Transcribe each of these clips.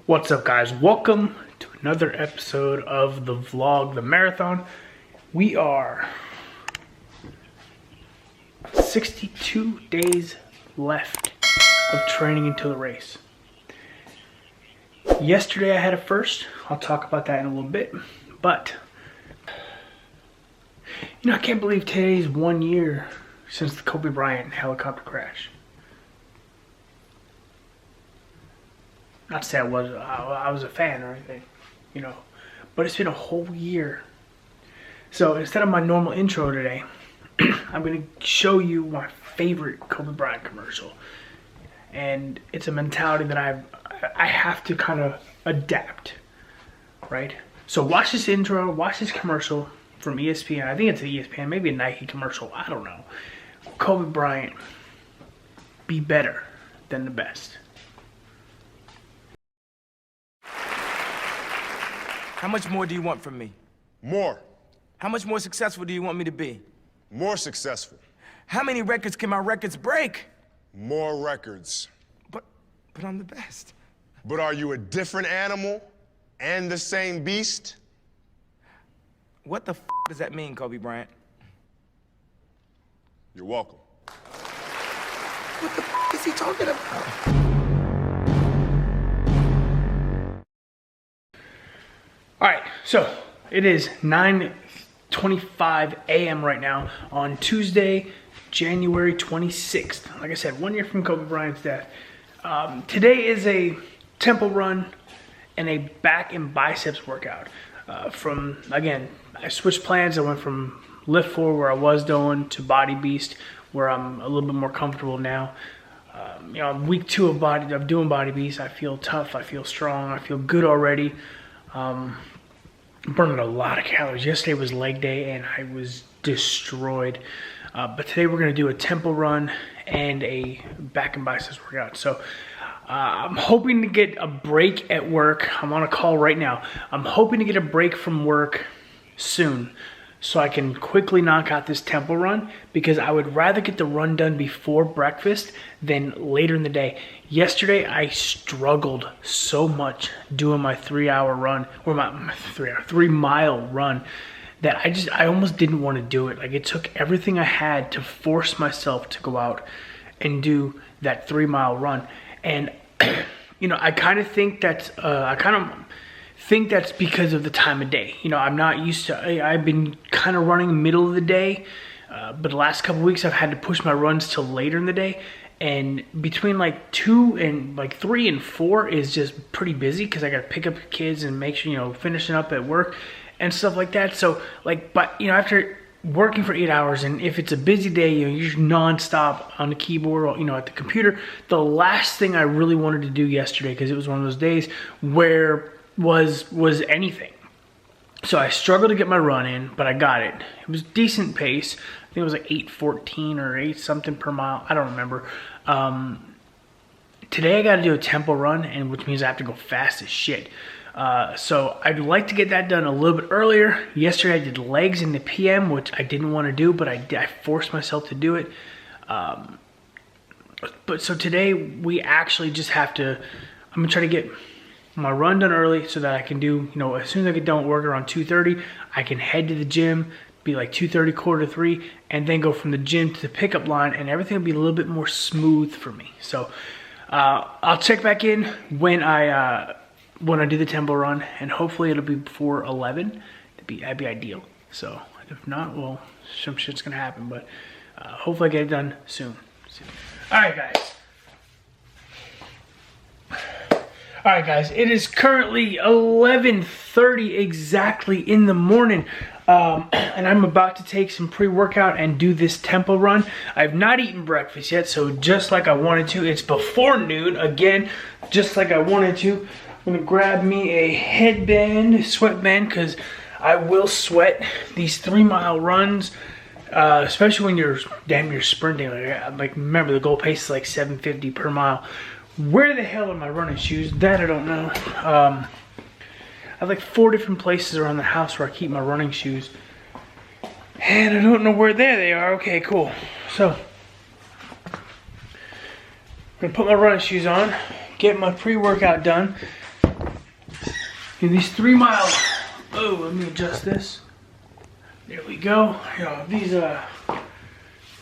What's up, guys? Welcome to another episode of the vlog, the marathon. We are 62 days left of training until the race. Yesterday I had a first. I'll talk about that in a little bit. But, I can't believe today's 1 year since the Kobe Bryant helicopter crash. Not to say I was a fan or anything, but it's been a whole year. So instead of my normal intro today, I'm going to show you my favorite Kobe Bryant commercial. And it's a mentality that I have to kind of adapt, right? So watch this intro, watch this commercial from ESPN. I think it's an ESPN, maybe a Nike commercial, I don't know. Kobe Bryant, be better than the best. How much more do you want from me? More. How much more successful do you want me to be? More successful. How many records can my records break? More records. But I'm the best. But are you a different animal and the same beast? What the does that mean, Kobe Bryant? You're welcome. What the is he talking about? All right, so it is 9:25 a.m. right now on Tuesday, January 26th. Like I said, 1 year from Kobe Bryant's death. Today is a tempo run and a back and biceps workout. Again, I switched plans. I went from lift 4 where I was doing to body beast where I'm a little bit more comfortable now. Week 2 of doing body beast. I feel tough. I feel strong. I feel good already. Burning a lot of calories. Yesterday was leg day and I was destroyed. But today we're going to do a tempo run and a back and biceps workout. So I'm hoping to get a break at work. I'm on a call right now. I'm hoping to get a break from work soon so I can quickly knock out this tempo run because I would rather get the run done before breakfast than later in the day. Yesterday, I struggled so much doing my 3-hour run, or my 3-mile run, that I almost didn't want to do it. Like, it took everything I had to force myself to go out and do that 3-mile run. And, I kind of think that's, that's because of the time of day. I'm not used to, I've been kind of running middle of the day, but the last couple weeks I've had to push my runs till later in the day. And between like 2 and like 3 and 4 is just pretty busy because I got to pick up the kids and make sure, finishing up at work and stuff like that. So after working for 8 hours, and if it's a busy day, you're nonstop on the keyboard or, at the computer, the last thing I really wanted to do yesterday, because it was one of those days where was anything. So I struggled to get my run in, but I got it. It was decent pace. I think it was like 8:14 or 8 something per mile. I don't remember. Today I got to do a tempo run, which means I have to go fast as shit. So I'd like to get that done a little bit earlier. Yesterday I did legs in the PM, which I didn't want to do, but I forced myself to do it. But so today we actually just have to, I'm going to try to get my run done early so that I can do, as soon as I get done with work around 2:30, I can head to the gym, be like 2:30, 2:45, and then go from the gym to the pickup line, and everything will be a little bit more smooth for me. So I'll check back in when I do the tempo run, and hopefully it'll be before 11. That'd be ideal. So if not, well, some shit's gonna happen, but hopefully I get it done soon. All right, guys, it is currently 11:30 exactly in the morning, and I'm about to take some pre-workout and do this tempo run. I've not eaten breakfast yet, so just like I wanted to, it's before noon, again, just like I wanted to. I'm gonna grab me a headband, sweatband, because I will sweat these 3-mile runs, especially when you're damn near sprinting. Like remember, the goal pace is like 7:50 per mile. Where the hell are my running shoes? That I don't know. I have like 4 different places around the house where I keep my running shoes. And I don't know where they are. Okay, cool. So, I'm gonna put my running shoes on, get my pre-workout done, In these 3 mile, oh, let me adjust this. There we go. You know, these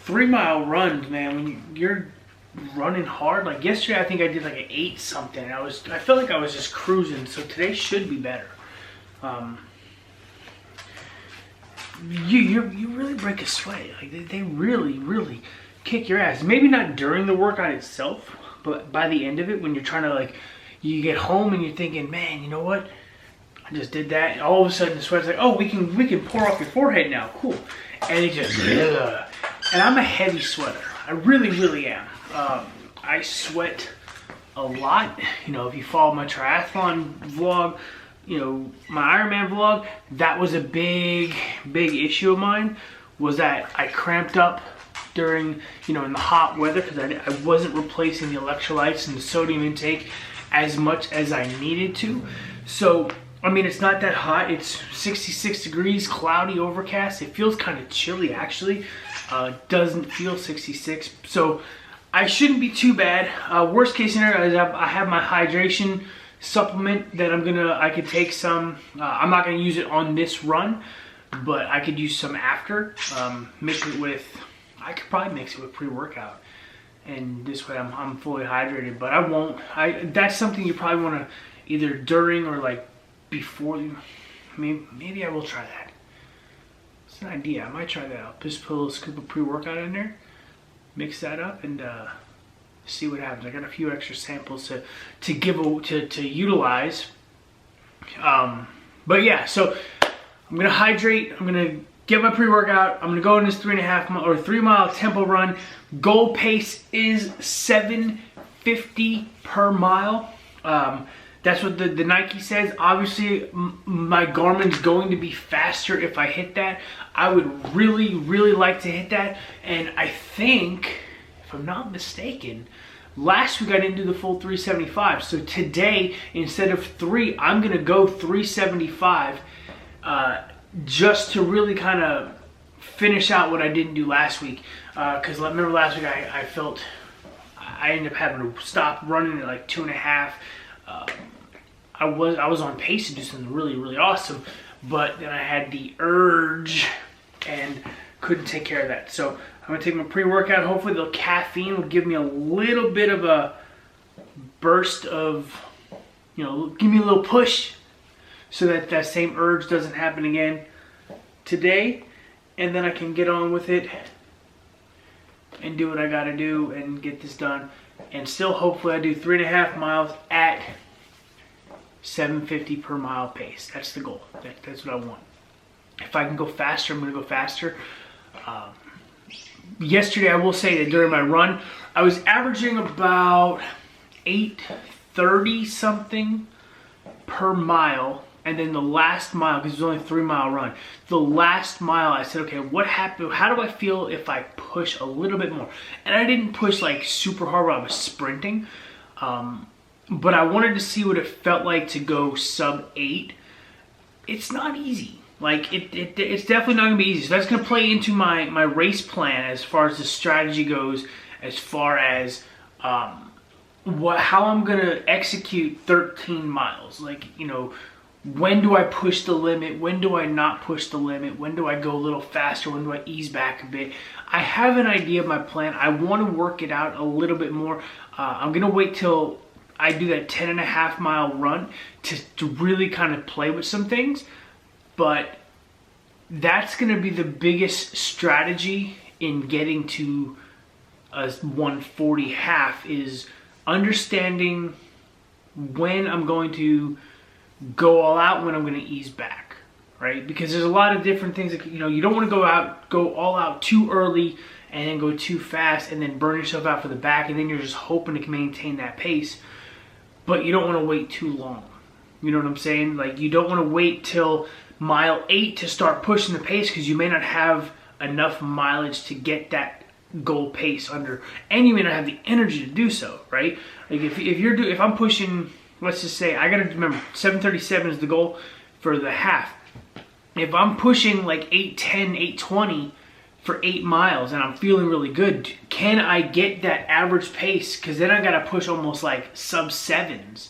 3 mile runs, man, when you're running hard, like yesterday I think I did like an 8 something. I felt like I was just cruising, so today should be better. You really break a sweat. Like they really kick your ass. Maybe not during the workout itself, but by the end of it, when you're trying to, like, you get home and you're thinking, man, you know what? I just did that. And all of a sudden the sweat's like, oh, we can pour off your forehead now. Cool. And it just, and I'm a heavy sweater. I really am. I sweat a lot. You know, if you follow my triathlon vlog, you know, my Ironman vlog, that was a big issue of mine, was that I cramped up during, you know, in the hot weather, because I wasn't replacing the electrolytes and the sodium intake as much as I needed to. So, I mean, it's not that hot. It's 66 degrees, cloudy, overcast. It feels kind of chilly, actually. Doesn't feel 66. So, I shouldn't be too bad. Worst case scenario is I have my hydration supplement that I could take some. I'm not gonna use it on this run, but I could use some after. I could probably mix it with pre-workout, and this way I'm fully hydrated. But I won't. That's something you probably want to either during or like before. Maybe I will try that. It's an idea. I might try that out. Just put a little scoop of pre-workout in there, mix that up, and see what happens. I got a few extra samples to utilize. But yeah, so I'm gonna hydrate. I'm gonna get my pre-workout. I'm gonna go in this 3 mile tempo run. Goal pace is 7:50 per mile. That's what the Nike says. Obviously, my Garmin's going to be faster if I hit that. I would really like to hit that. And I think, if I'm not mistaken, last week I didn't do the full 375. So today, instead of 3, I'm gonna go 375 just to really kind of finish out what I didn't do last week. Because remember last week I felt I ended up having to stop running at like 2.5. I was on pace to do something really awesome, but then I had the urge and couldn't take care of that. So I'm gonna take my pre-workout. Hopefully the caffeine will give me a little bit of a burst of, you know, give me a little push so that that same urge doesn't happen again today. And then I can get on with it and do what I gotta do and get this done. And still hopefully I do 3.5 miles at 7:50 per mile pace. That's the goal. That's what I want. If I can go faster, I'm gonna go faster. Yesterday, I will say that during my run, I was averaging about 8:30 something per mile. And then the last mile, because it was only a 3 mile run, the last mile I said, okay, what happened? How do I feel if I push a little bit more? And I didn't push like super hard while I was sprinting, but I wanted to see what it felt like to go sub 8. It's not easy. Like it's definitely not gonna be easy. So that's gonna play into my race plan as far as the strategy goes, as far as how I'm gonna execute 13 miles. Like, you know, when do I push the limit? When do I not push the limit? When do I go a little faster? When do I ease back a bit? I have an idea of my plan. I want to work it out a little bit more. I'm gonna wait till I do that 10.5 mile run to really kind of play with some things. But that's going to be the biggest strategy in getting to a 140 half, is understanding when I'm going to go all out, when I'm going to ease back, right? Because there's a lot of different things that, you know, you don't want to go all out too early and then go too fast and then burn yourself out for the back, and then you're just hoping to maintain that pace. But you don't want to wait too long. You know what I'm saying? Like, you don't want to wait till mile 8 to start pushing the pace, because you may not have enough mileage to get that goal pace under, and you may not have the energy to do so, right? Like if I'm pushing, let's just say, I gotta remember 7:37 is the goal for the half. If I'm pushing like 8:10, 8:20 for 8 miles and I'm feeling really good, can I get that average pace? Because then I gotta push almost like sub 7s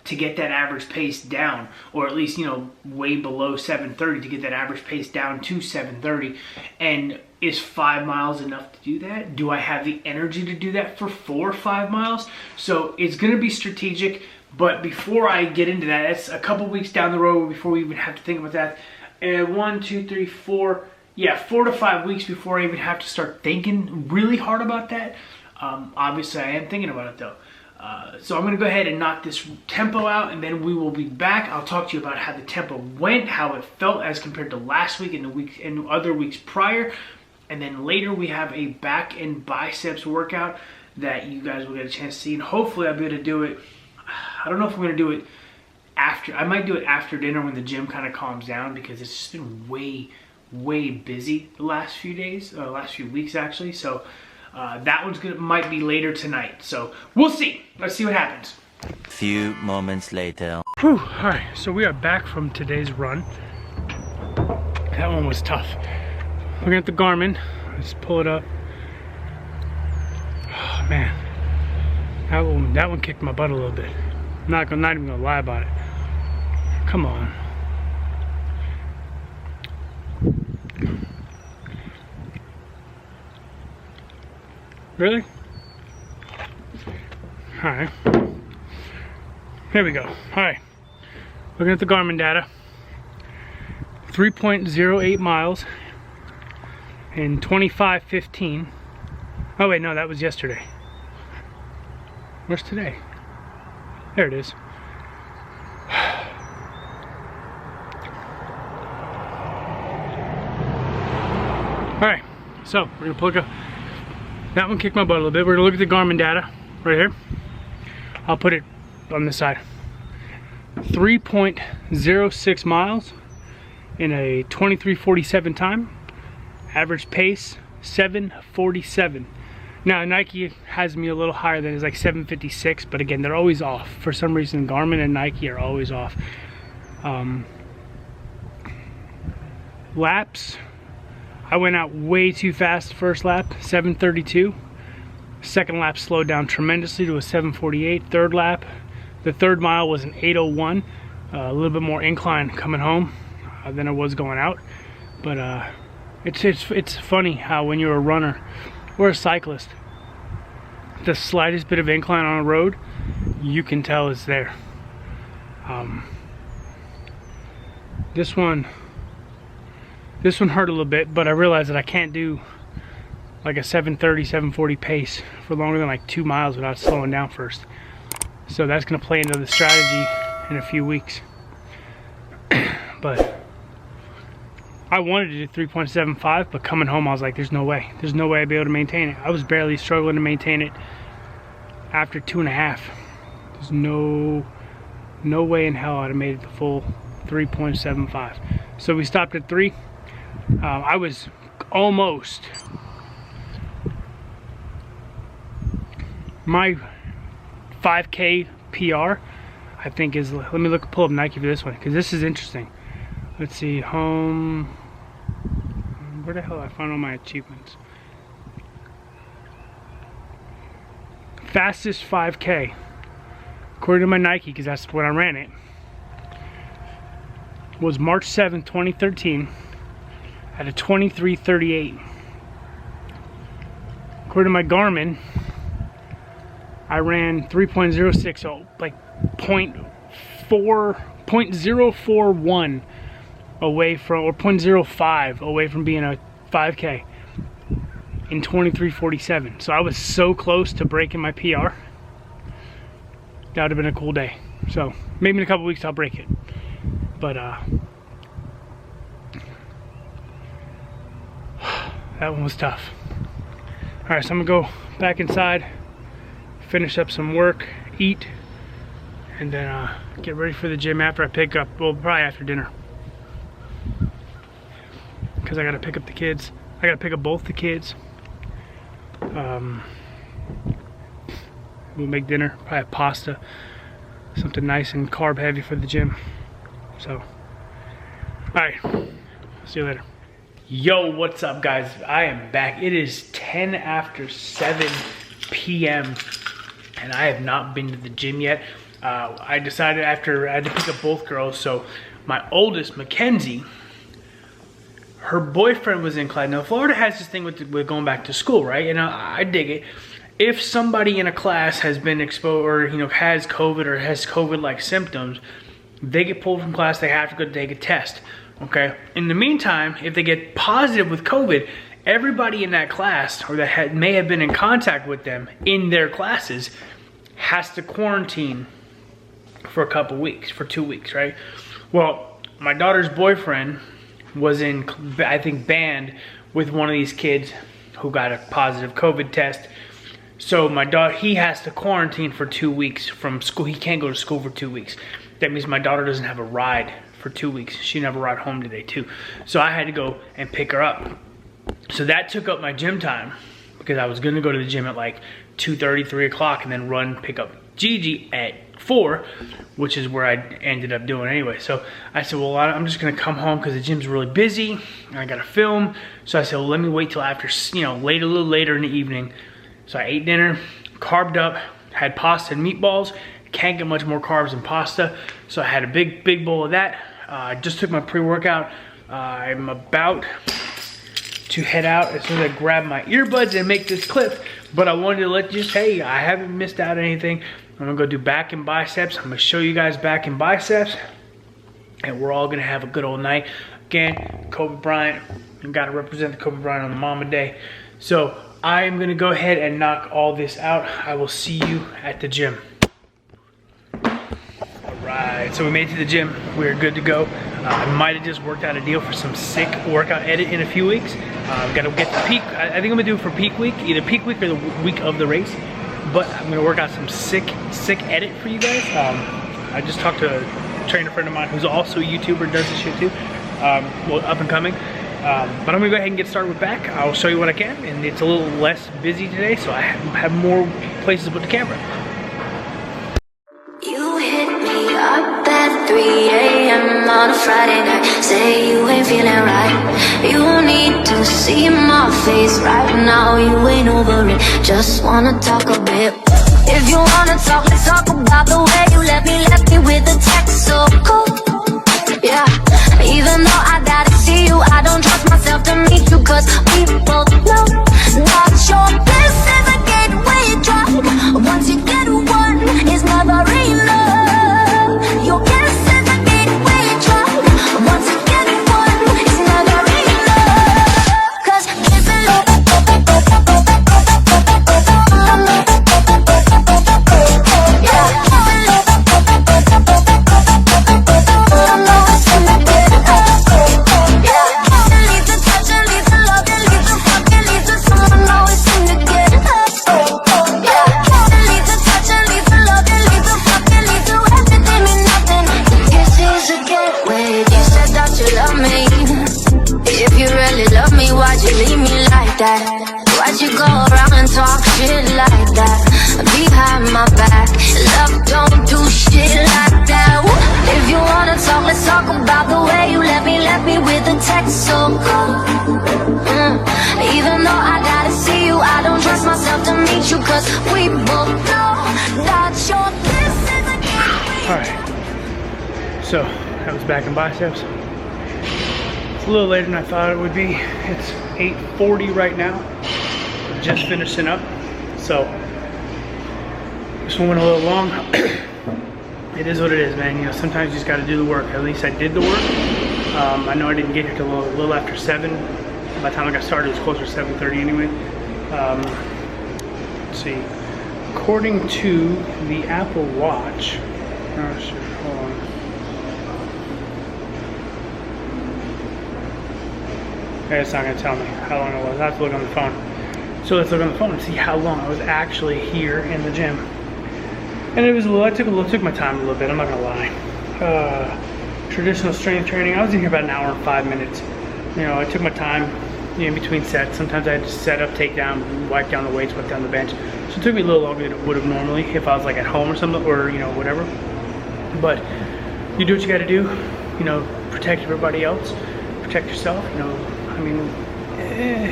to get that average pace down, or at least, you know, way below 7:30 to get that average pace down to 7:30. And is 5 miles enough to do that? Do I have the energy to do that for 4 or 5 miles? So it's going to be strategic. But before I get into that, it's a couple weeks down the road before we even have to think about that. And 1, 2, 3, 4, yeah, 4 to 5 weeks before I even have to start thinking really hard about that. Obviously, I am thinking about it though. So I'm going to go ahead and knock this tempo out, and then we will be back. I'll talk to you about how the tempo went, how it felt as compared to last week and the week and other weeks prior. And then later we have a back and biceps workout that you guys will get a chance to see. And hopefully I'll be able to do it. I don't know if I'm going to do it after. I might do it after dinner when the gym kind of calms down, because it's just been way busy the last few days, last few weeks actually. So that one's might be later tonight. So we'll see. Let's see what happens. Few moments later. Whew. All right, so we are back from today's run. That one was tough. Looking at the Garmin, let's pull it up. Oh man, that one kicked my butt a little bit. I'm not even gonna lie about it. Come on. Really? All right. Here we go. All right. Looking at the Garmin data. 3.08 miles in 25:15. Oh wait, no, that was yesterday. Where's today? There it is. All right, so we're gonna plug up. That one kicked my butt a little bit. We're gonna look at the Garmin data right here. I'll put it on this side. 3.06 miles in a 23:47 time. Average pace 7:47. Now Nike has me a little higher than it's like 7:56, but again, they're always off. For some reason, Garmin and Nike are always off. Laps, I went out way too fast first lap, 7:32. Second lap slowed down tremendously to a 7:48. Third lap, the third mile was an 8:01. A little bit more incline coming home than it was going out. But it's funny how when you're a runner or a cyclist, the slightest bit of incline on a road, you can tell it's there. This one hurt a little bit, but I realized that I can't do like a 7:30, 7:40 pace for longer than like 2 miles without slowing down first. So that's going to play into the strategy in a few weeks. But I wanted to do 3.75, but coming home I was like, there's no way. There's no way I'd be able to maintain it. I was barely struggling to maintain it after 2.5. There's no way in hell I'd have made it the full 3.75. So we stopped at 3. I was almost. My 5K PR, I think is, let me pull up Nike for this one, because this is interesting. Let's see, home, where the hell did I find all my achievements? Fastest 5K, according to my Nike, because that's when I ran it, was March 7th, 2013, at a 23:38. According to my Garmin, I ran 3.06, so like 0.041 away from, or 0.05 away from being a 5K in 23:47. So I was so close to breaking my PR. That would have been a cool day. So maybe in a couple weeks I'll break it. But that one was tough. All right, so I'm gonna go back inside, finish up some work, eat, and then get ready for the gym after I pick up, well, probably after dinner. Because I gotta pick up the kids. I gotta pick up both the kids. We'll make dinner, probably have pasta, something nice and carb heavy for the gym. So, alright, see you later. Yo, what's up guys? I am back. It is 10 after 7 p.m. and I have not been to the gym yet. I decided after I had to pick up both girls. So my oldest, Mackenzie, her boyfriend was in class. Now Florida has this thing with going back to school, right? And I dig it. If somebody in a class has been exposed or has COVID or has COVID-like symptoms, they get pulled from class. They have to go take a test. Okay. In the meantime, if they get positive with COVID, everybody in that class or that may have been in contact with them in their classes has to quarantine for a couple weeks, for 2 weeks, right? Well, my daughter's boyfriend was in, I think, band with one of these kids who got a positive COVID test. So my daughter, he has to quarantine for 2 weeks from school. He can't go to school for 2 weeks. That means my daughter doesn't have a ride for 2 weeks. She never ride home today too. So I had to go and pick her up. So that took up my gym time because I was gonna go to the gym at like 2:30, 3 o'clock and then pick up Gigi at 4, which is where I ended up doing anyway. So I said, well, I'm just gonna come home because the gym's really busy and I gotta film. So I said, well, let me wait till after, a little later in the evening. So I ate dinner, carbed up, had pasta and meatballs. Can't get much more carbs than pasta. So I had a big bowl of that. I just took my pre-workout. I'm about to head out as soon as I grab my earbuds and make this clip. But I wanted to let you just, hey, I haven't missed out on anything. I'm gonna go do back and biceps. I'm gonna show you guys back and biceps. And we're all gonna have a good old night. Again, Kobe Bryant. You gotta represent the Kobe Bryant on the Mama Day. So I'm gonna go ahead and knock all this out. I will see you at the gym. Alright, so we made it to the gym. We're good to go. I might have just worked out a deal for some sick workout edit in a few weeks. Gotta get the peak. I think I'm gonna do it for peak week, either peak week or the week of the race. But I'm gonna work out some sick edit for you guys. I just talked to a trainer friend of mine who's also a YouTuber, does this shit too. Well, up and coming. But I'm gonna go ahead and get started with back. I'll show you what I can, and it's a little less busy today, so I have more places to put the camera. You hit me up at 3 a.m. on a Friday night. Say you ain't feeling right. You need to see my face right now. You ain't over it. Just wanna talk a bit. If you wanna talk, let's talk about the way you left me with a text so cool. Yeah, even though I gotta see you, I don't trust myself to meet you, cause we both know not your bliss is a gateway drug. Once you get one, it's never enough. Your kiss is a gateway drug. Once you get one, it's never enough. Cause kissing why'd you go around and talk shit like that behind my back? Love don't do shit like that. If you wanna talk, let's talk about the way you left me with a text so cold. Even though I gotta see you, I don't trust myself to meet you, cause we both know that your kiss is a gateway. Alright, so that was back in biceps. It's a little later than I thought it would be. It's 8:40 right now. Just finishing up. So this one went a little long. It is what it is, man. Sometimes you just gotta do the work. At least I did the work. I know I didn't get here till a little after 7. By the time I got started, it was closer to 7:30 anyway. Let's see. According to the Apple Watch, oh shit, hold on. It's not gonna tell me how long it was. I have to look on the phone. So let's look on the phone and see how long I was actually here in the gym. And it was a little, I took my time a little bit, I'm not gonna lie. Traditional strength training, I was in here about an hour and 5 minutes. I took my time in between sets. Sometimes I had to set up, take down, wipe down the weights, wipe down the bench. So it took me a little longer than it would have normally if I was like at home or something, or whatever. But you do what you gotta do, protect everybody else, protect yourself, I mean,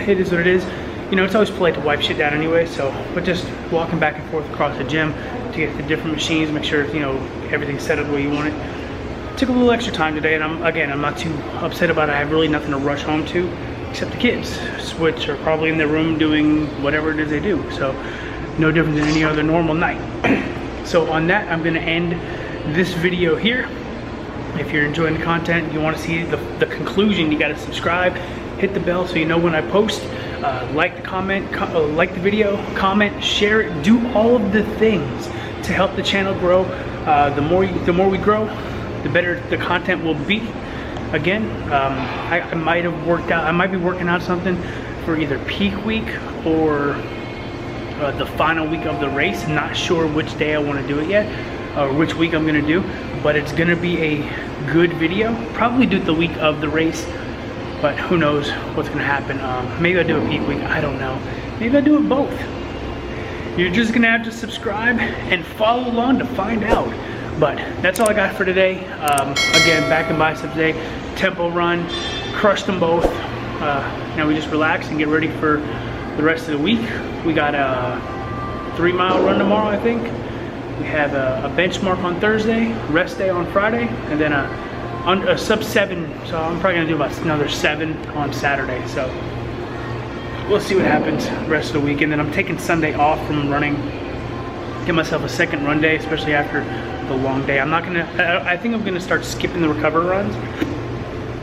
it is what it is. It's always polite to wipe shit down anyway, but just walking back and forth across the gym to get the different machines, make sure, you know, everything's set up the way you want it. Took a little extra time today, and I'm not too upset about it. I have really nothing to rush home to, except the kids, which are probably in their room doing whatever it is they do. So no different than any other normal night. So on that, I'm gonna end this video here. If you're enjoying the content, you wanna see the conclusion, you gotta subscribe, hit the bell so you know when I post. Like the comment, like the video, comment, share it, do all of the things to help the channel grow. The more we grow, the better the content will be. Again, I might have worked out, I might be working out something for either peak week or the final week of the race. I'm not sure which day I want to do it yet, or which week I'm going to do, but it's going to be a good video. Probably do it the week of the race, but who knows what's going to happen. Maybe I'll do a peak week, I don't know. Maybe I'll do it both. You're just going to have to subscribe and follow along to find out. But that's all I got for today. Again, back and biceps day, tempo run, crushed them both. Now we just relax and get ready for the rest of the week. We got a 3-mile run tomorrow, I think. We have a benchmark on Thursday, rest day on Friday, and then a sub 7. So I'm probably gonna do about another 7 on Saturday. So we'll see what happens the rest of the week. And then I'm taking Sunday off from running. Give myself a second run day, especially after the long day. I think I'm gonna start skipping the recovery runs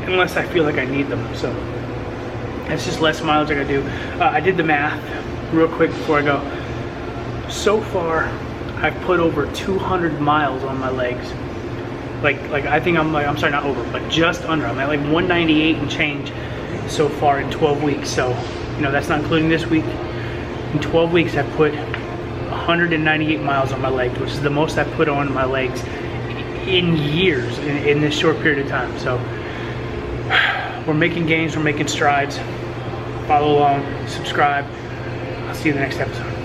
unless I feel like I need them. So that's just less miles I gotta do. I did the math real quick before I go. So far, I've put over 200 miles on my legs. Like I think I'm sorry, not over, but just under. I'm at like 198 and change so far in 12 weeks. So, you know, that's not including this week. In 12 weeks, I've put 198 miles on my legs, which is the most I've put on my legs in years in this short period of time. So we're making gains, we're making strides. Follow along, subscribe. I'll see you in the next episode.